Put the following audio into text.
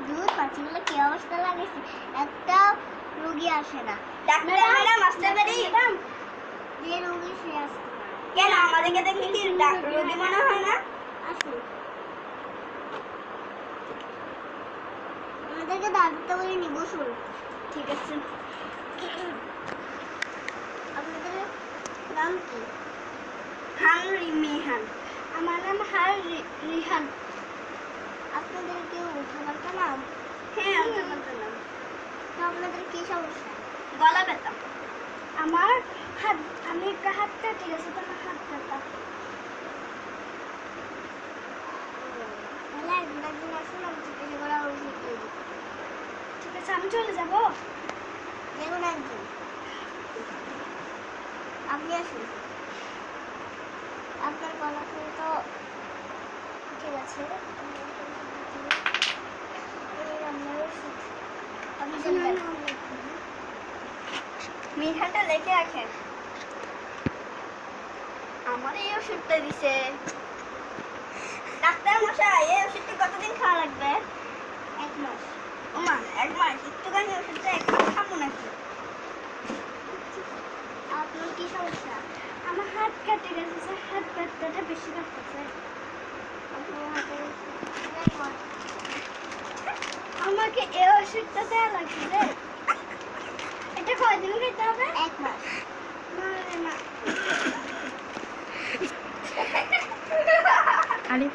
দুধ পাখিগুলো কি অবস্থা লাগেছে, একটা রোগী আসে না। ডাক্তার ম্যাডাম আসতে পারি? যে রোগী সে আসতে পারে। কেন আমাদেরকে দেখে কি রোগী মনে হয় না? আসুন, আমাদেরকে দাঁড়াতে বলে নিব। বসুন। ঠিক আছে। আপনাদের নাম কি? হান রিমিহান। আমার নাম রিহান। আপনাদের কেউ উঠাবার্তা নাম? হ্যাঁ, আমার নাম। তো আপনাদের কি সমস্যা? গলা ব্যথা। আমার হাত, আমি একটা হাতটা ঠিক আছে, তো আমার হাত ব্যথা। তাহলে একদিন আসুন, আমি চিকিৎসা করা ওষুধ দিয়ে দিই। ঠিক আছে, আমি চলে যাবো। দেখুন একদিন আপনি আসুন। আপনার গলা তো ঠিক আছে, আপনার ওষুধ আপনি চলে যান। মিঠাটা লেখে রাখেন। আমার এই ওষুধটা দিছে। ডাক্তার মশাই, এই ওষুধটা কতদিন খাওয়া লাগবে? 1 মাস। ওমা, 1 মাস? একটুখানি ওষুধটা 1 মাস খাবো নাকি? আপনার কি সমস্যা? আমার হাত কেটে গেছে স্যার, হাত ব্যথাটা বেশি লাগতেছে। আপনার হাতে আমাকে এই ওষুধটা দেওয়া লাগছে রে। এটা কয়দিন খেতে হবে? 1 মাস। না রে না। আরে